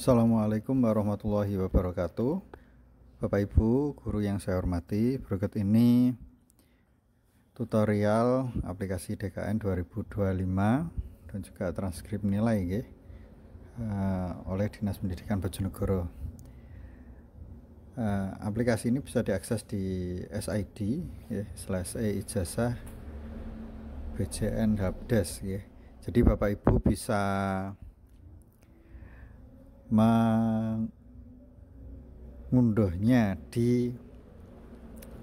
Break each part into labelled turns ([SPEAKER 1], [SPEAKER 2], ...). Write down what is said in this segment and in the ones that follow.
[SPEAKER 1] Assalamualaikum warahmatullahi wabarakatuh. Bapak Ibu guru yang saya hormati, berikut ini tutorial aplikasi DKN 2025 dan juga transkrip nilai oleh Dinas Pendidikan Bojonegoro. Aplikasi ini bisa diakses di SID /e-ijazah BJN Helpdesk. Jadi Bapak Ibu bisa mengunduhnya di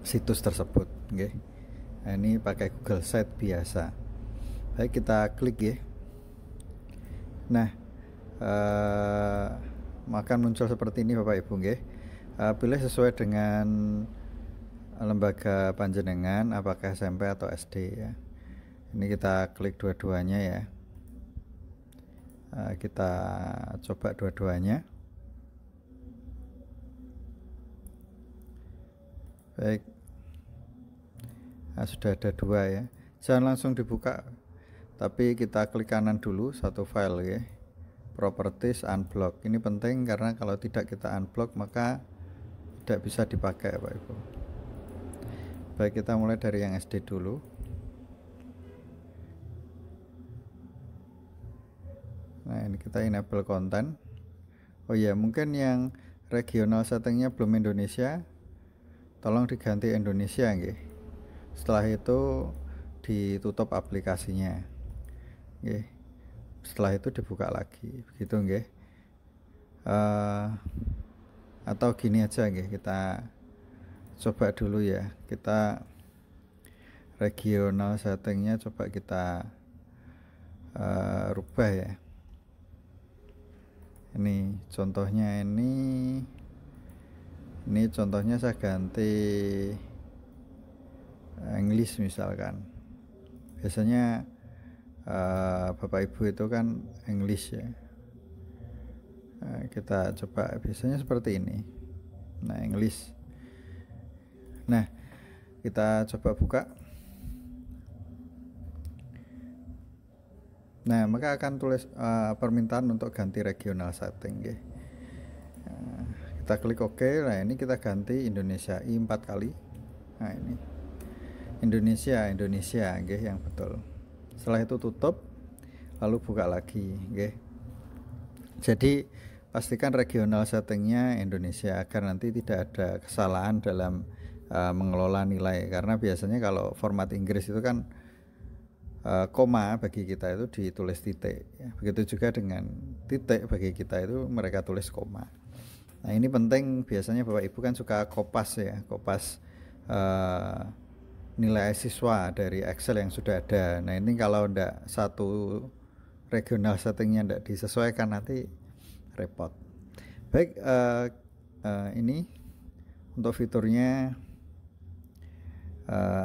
[SPEAKER 1] situs tersebut. Nah, ini pakai Google Site biasa. Baik, kita klik ya. Nah, akan muncul seperti ini Bapak Ibu. Pilih sesuai dengan lembaga panjenengan, apakah SMP atau SD ya. Ini kita klik dua-duanya ya. Kita coba dua-duanya. Baik, sudah ada dua ya. Jangan langsung dibuka, tapi kita klik kanan dulu satu file ya. Properties unblock. Ini penting karena kalau tidak kita unblock maka tidak bisa dipakai Pak Ibu. Baik, kita mulai dari yang SD dulu. Nah, ini kita enable konten. Oh ya, mungkin yang regional settingnya belum Indonesia, tolong diganti Indonesia nggih. Setelah itu ditutup aplikasinya nggih. Setelah itu dibuka lagi, begitu nggih. Atau gini aja nggih, kita coba dulu ya. Kita regional settingnya coba kita rubah ya. Ini contohnya, ini contohnya saya ganti English misalkan. Biasanya Bapak Ibu itu kan English ya. Kita coba biasanya seperti ini. Nah, English. Nah, kita coba buka. Nah, maka akan tulis permintaan untuk ganti regional setting ya. Kita klik OK. Nah, ini kita ganti Indonesia I 4 kali. Nah, ini Indonesia nggih, yang betul. Setelah itu tutup, lalu buka lagi nggih. Jadi pastikan regional settingnya Indonesia agar nanti tidak ada kesalahan dalam mengelola nilai, karena biasanya kalau format Inggris itu kan koma bagi kita itu ditulis titik ya. Begitu juga dengan titik bagi kita itu mereka tulis koma. Nah, ini penting. Biasanya Bapak Ibu kan suka kopas ya, kopas nilai siswa dari Excel yang sudah ada. Nah, ini kalau enggak satu regional settingnya enggak disesuaikan nanti repot. Baik, ini untuk fiturnya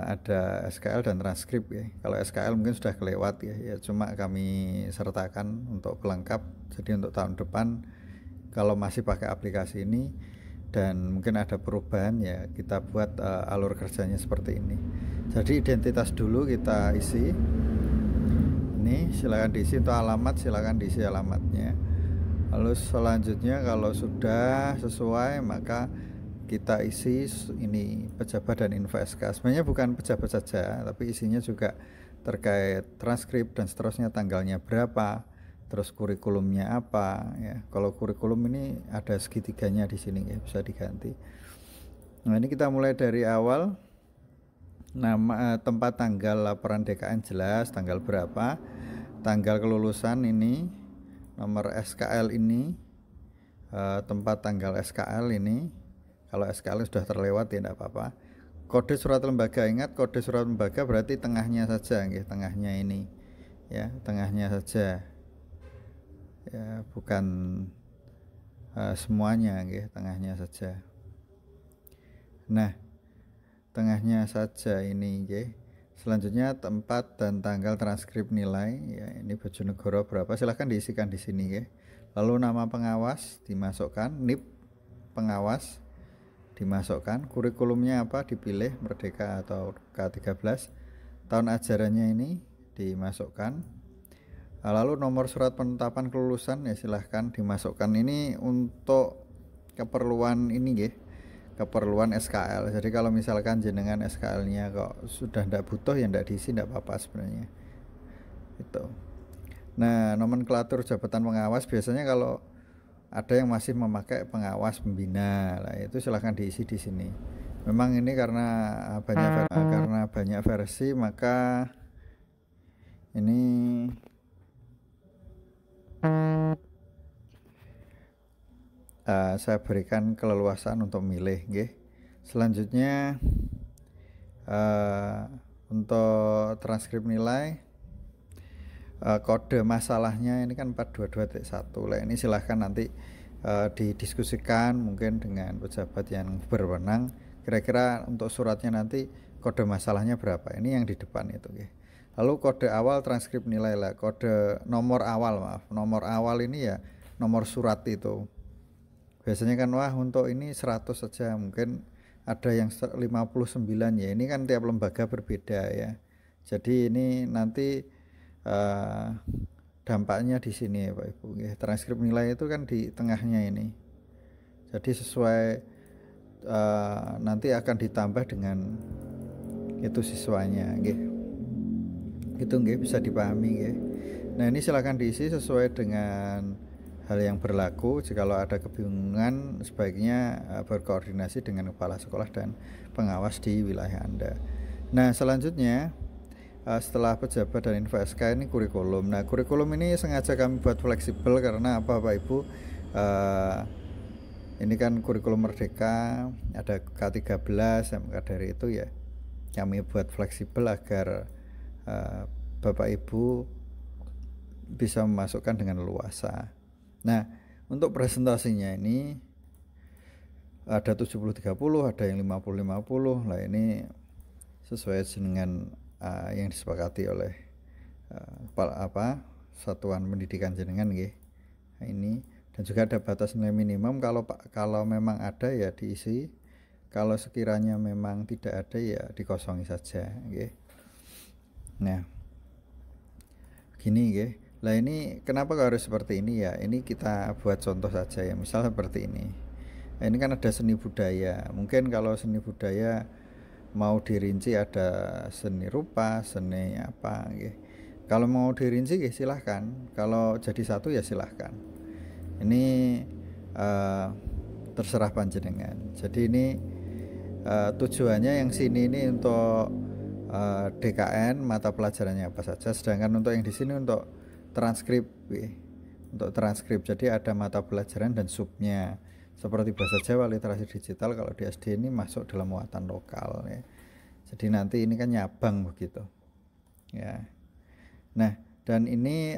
[SPEAKER 1] ada SKL dan transkrip ya. Kalau SKL mungkin sudah kelewat ya, cuma kami sertakan untuk pelengkap. Jadi untuk tahun depan kalau masih pakai aplikasi ini dan mungkin ada perubahan ya, kita buat alur kerjanya seperti ini. Jadi identitas dulu kita isi. Ini silakan diisi untuk alamat, silakan diisi alamatnya. Lalu selanjutnya kalau sudah sesuai maka kita isi ini pejabat dan info SK. Sebenarnya bukan pejabat saja, tapi isinya juga terkait transkrip dan seterusnya, tanggalnya berapa, terus kurikulumnya apa ya. Kalau kurikulum ini ada segitiganya di sini ya, bisa diganti. Nah, ini kita mulai dari awal. Nama, tempat, tanggal laporan DKN jelas, tanggal berapa, tanggal kelulusan ini, nomor SKL ini, tempat tanggal SKL ini. Kalau SKL sudah terlewat ya tidak apa-apa. Kode surat lembaga, ingat kode surat lembaga berarti tengahnya saja nggih, tengahnya ini ya, tengahnya saja ya, bukan semuanya nggih, tengahnya saja. Nah, tengahnya saja ini nggih. Selanjutnya tempat dan tanggal transkrip nilai ya, ini Bojonegoro berapa, silahkan diisikan di sini nggih. Lalu nama pengawas dimasukkan, NIP pengawas dimasukkan, kurikulumnya apa dipilih, Merdeka atau K13, tahun ajarannya ini dimasukkan, Lalu nomor surat penetapan kelulusan ya silahkan dimasukkan, ini untuk keperluan ini ya, keperluan SKL. Jadi kalau misalkan jenengan SKL-nya kok sudah tidak butuh ya tidak diisi, tidak apa-apa sebenarnya itu. Nah, nomenklatur jabatan pengawas biasanya kalau ada yang masih memakai pengawas pembina lah, itu silahkan diisi di sini. Memang ini karena banyak versi, maka ini saya berikan keleluasaan untuk milih nggih. Selanjutnya untuk transkrip nilai, kode masalahnya ini kan 422.1 lah, ini silahkan nanti didiskusikan mungkin dengan pejabat yang berwenang, kira-kira untuk suratnya nanti kode masalahnya berapa, ini yang di depan itu ya. Lalu kode awal transkrip nilai lah, kode nomor awal ini ya nomor surat itu biasanya kan, wah untuk ini 100 saja, mungkin ada yang 59 ya, ini kan tiap lembaga berbeda ya. Jadi ini nanti dampaknya di sini ya Pak Ibu ya. Transkrip nilai itu kan di tengahnya ini, jadi sesuai nanti akan ditambah dengan itu siswanya nggih. Itu nggih bisa dipahami nggih. Nah, ini silakan diisi sesuai dengan hal yang berlaku. Jikalau ada kebingungan sebaiknya berkoordinasi dengan kepala sekolah dan pengawas di wilayah Anda. Nah, selanjutnya setelah pejabat dan info SK ini kurikulum. Nah, kurikulum ini sengaja kami buat fleksibel karena apa Pak Ibu? Ini kan kurikulum merdeka, ada K13, maka dari itu ya kami buat fleksibel agar Bapak Ibu bisa memasukkan dengan leluasa. Nah, untuk presentasinya ini ada 70-30, ada yang 50-50 lah, ini sesuai dengan yang disepakati oleh satuan pendidikan jenengan nggih. Nah, ini dan juga ada batas nilai minimum, kalau memang ada ya diisi, kalau sekiranya memang tidak ada ya dikosongi saja nggih. Nah, gini nggih. Lah ini kenapa harus seperti ini ya? Ini kita buat contoh saja ya, misal seperti ini. Nah, ini kan ada seni budaya. Mungkin kalau seni budaya mau dirinci ada seni rupa, seni apa gitu. Kalau mau dirinci ya silahkan, kalau jadi satu ya silahkan. Ini terserah panjenengan. Jadi ini tujuannya yang sini ini untuk DKN mata pelajarannya apa saja, sedangkan untuk yang di sini untuk transkrip ya. Untuk transkrip, jadi ada mata pelajaran dan subnya seperti bahasa Jawa, literasi digital. Kalau di SD ini masuk dalam muatan lokal ya. Jadi nanti ini kan nyabang begitu ya. Nah, dan ini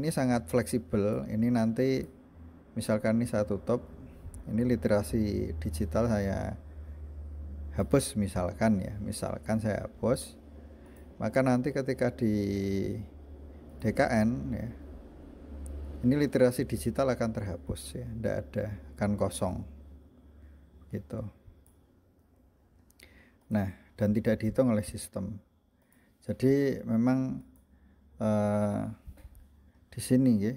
[SPEAKER 1] sangat fleksibel. Ini nanti misalkan ini saya tutup, ini literasi digital saya hapus misalkan ya, misalkan saya hapus, maka nanti ketika di DKN ya, ini literasi digital akan terhapus ya, tidak ada, akan kosong gitu. Nah, dan tidak dihitung oleh sistem. Jadi memang di sini ya,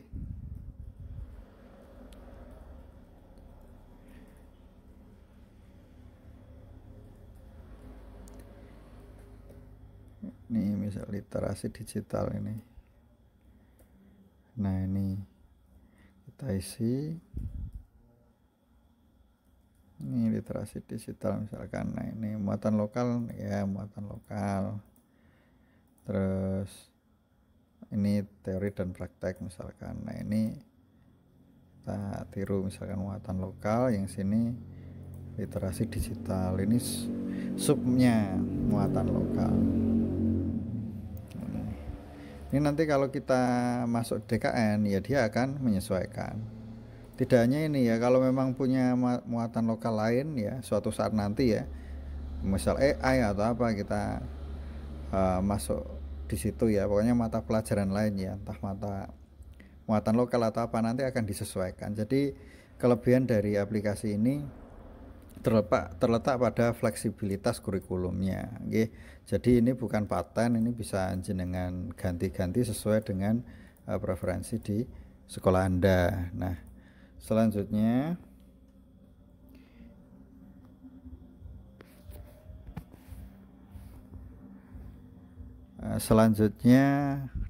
[SPEAKER 1] ini misal literasi digital ini. Nah, ini kita isi, ini literasi digital misalkan. Nah, ini muatan lokal ya, muatan lokal. Terus ini teori dan praktek misalkan. Nah, ini kita tiru misalkan muatan lokal, yang sini literasi digital, ini subnya muatan lokal. Ini nanti kalau kita masuk DKN ya dia akan menyesuaikan. Tidak hanya ini ya, kalau memang punya muatan lokal lain ya, suatu saat nanti ya, misal AI atau apa, kita masuk di situ ya, pokoknya mata pelajaran lain ya, entah muatan lokal atau apa, nanti akan disesuaikan. Jadi kelebihan dari aplikasi ini terletak pada fleksibilitas kurikulumnya okay. Jadi ini bukan paten, ini bisa jenengan ganti-ganti sesuai dengan preferensi di sekolah Anda. Nah, selanjutnya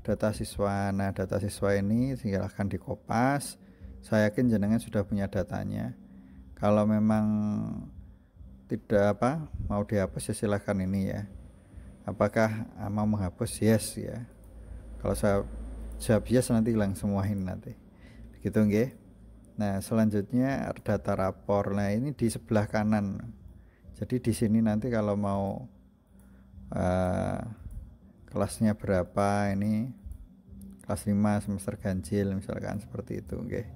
[SPEAKER 1] data siswa. Nah, data siswa ini silahkan dikopas. Saya yakin jenengan sudah punya datanya. Kalau memang tidak mau dihapus ya silahkan ini ya. Apakah mau menghapus? Yes ya. Kalau saya jawab yes nanti hilang semua ini nanti. Begitu nggih. Nah, selanjutnya data rapor. Nah, ini di sebelah kanan. Jadi di sini nanti kalau mau kelasnya berapa, ini kelas 5 semester ganjil misalkan seperti itu nggih.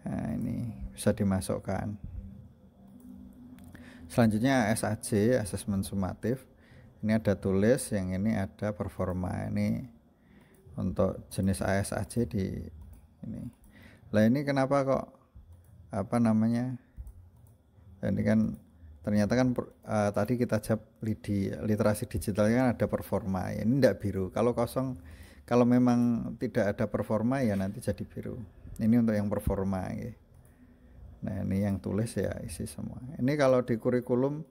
[SPEAKER 1] Nah, ini bisa dimasukkan. Selanjutnya SAJ, asesmen sumatif. Ini ada tulis, yang ini ada performa. Ini untuk jenis ASAJ di ini. Lah ini kenapa kok ini kan ternyata kan tadi kita jawab literasi digital kan ada performa ya, ini tidak biru. Kalau kosong, kalau memang tidak ada performa ya nanti jadi biru. Ini untuk yang performa ya. Nah, ini yang tulis ya isi semua. Ini kalau di kurikulum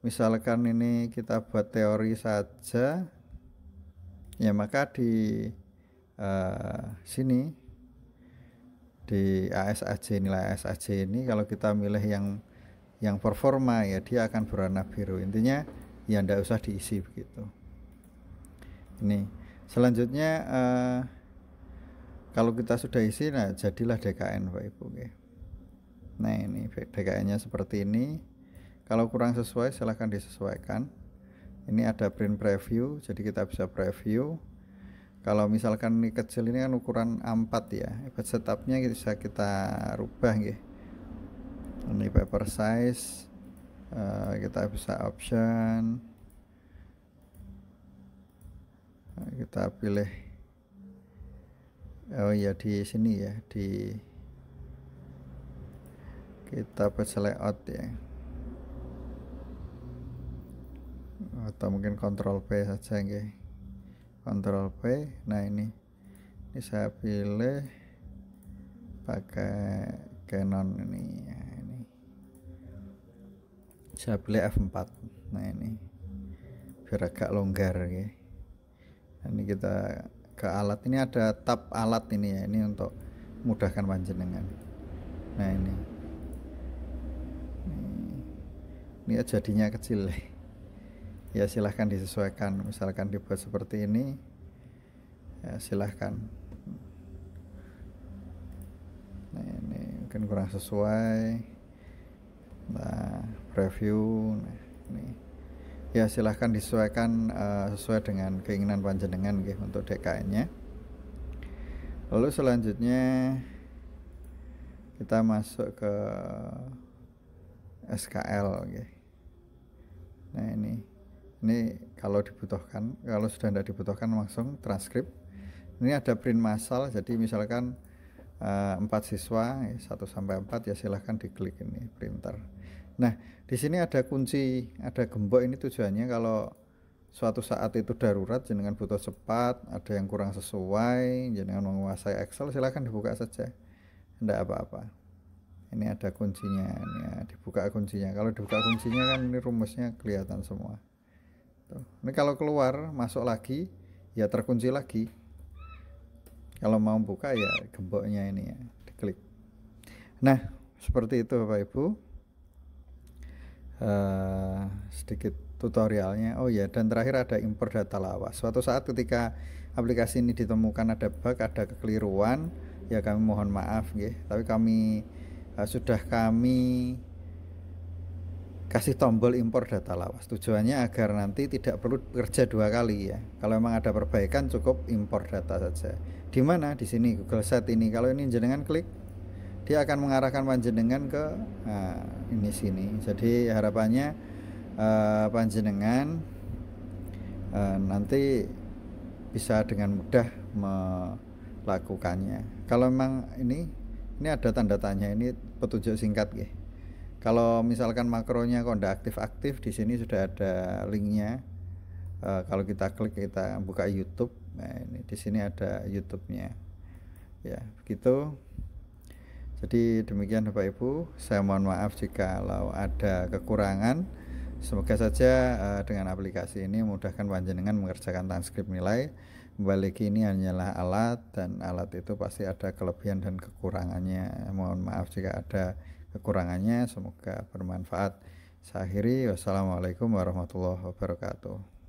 [SPEAKER 1] misalkan ini kita buat teori saja ya, maka di sini di ASAJ, nilai ASAJ ini kalau kita milih yang performa ya dia akan berwarna biru. Intinya ya ndak usah diisi begitu. Ini selanjutnya kalau kita sudah isi, nah jadilah DKN Pak Ibu. Nah, ini DKN-nya seperti ini. Kalau kurang sesuai silahkan disesuaikan. Ini ada print preview, jadi kita bisa preview. Kalau misalkan ini kecil, ini kan ukuran A4 ya, setupnya bisa kita rubah nggih. Ini paper size, kita bisa option, kita pilih di sini ya, kita page layout ya, atau mungkin Ctrl P saja nggih. Ctrl P. Nah, ini saya pilih pakai Canon ini ya, ini saya pilih F4. Nah, ini biar agak longgar ya. Ini kita ke alat, ini ada tab alat ini ya, ini untuk mudahkan panjenengan. Nah, ini jadinya kecil ya, silahkan disesuaikan. Misalkan dibuat seperti ini ya silahkan. Nah, ini mungkin kurang sesuai. Nah, preview. Nah, ini ya silahkan disesuaikan sesuai dengan keinginan panjenengan gitu untuk DKN-nya. Lalu selanjutnya kita masuk ke SKL gitu. Nah, ini kalau dibutuhkan. Kalau sudah tidak dibutuhkan langsung transkrip. Ini ada print massal, jadi misalkan 4 siswa 1 sampai 4 ya silahkan diklik ini printer. Nah, di sini ada kunci, ada gembok. Ini tujuannya kalau suatu saat itu darurat, jenengan butuh cepat, ada yang kurang sesuai, jenengan menguasai Excel, silahkan dibuka saja, tidak apa-apa. Ini ada kuncinya, ini ya, dibuka kuncinya. Kalau dibuka kuncinya kan ini rumusnya kelihatan semua. Tuh. Ini kalau keluar, masuk lagi, ya terkunci lagi. Kalau mau buka ya gemboknya ini ya, diklik. Nah, seperti itu Bapak Ibu. Sedikit tutorialnya. Oh ya, dan terakhir ada impor data lawas. Suatu saat ketika aplikasi ini ditemukan ada bug, ada kekeliruan, ya kami mohon maaf nggih. Tapi sudah kami kasih tombol impor data lawas. Tujuannya agar nanti tidak perlu bekerja 2 kali ya. Kalau memang ada perbaikan cukup impor data saja. Di mana? Di sini Google Sheet ini. Kalau ini jenengan klik, dia akan mengarahkan panjenengan ke ini sini. Jadi harapannya panjenengan nanti bisa dengan mudah melakukannya. Kalau memang ini ada tanda tanya, ini petunjuk singkat ya. Kalau misalkan makronya kok tidak aktif-aktif, di sini sudah ada linknya. Kalau kita klik, kita buka YouTube, Nah, ini di sini ada YouTube-nya. Ya, begitu. Jadi demikian Bapak Ibu, saya mohon maaf jika ada kekurangan. Semoga saja dengan aplikasi ini memudahkan panjenengan mengerjakan transkrip nilai. Kembali lagi ini hanyalah alat, dan alat itu pasti ada kelebihan dan kekurangannya. Mohon maaf jika ada kekurangannya, semoga bermanfaat. Saya akhiri, wassalamualaikum warahmatullahi wabarakatuh.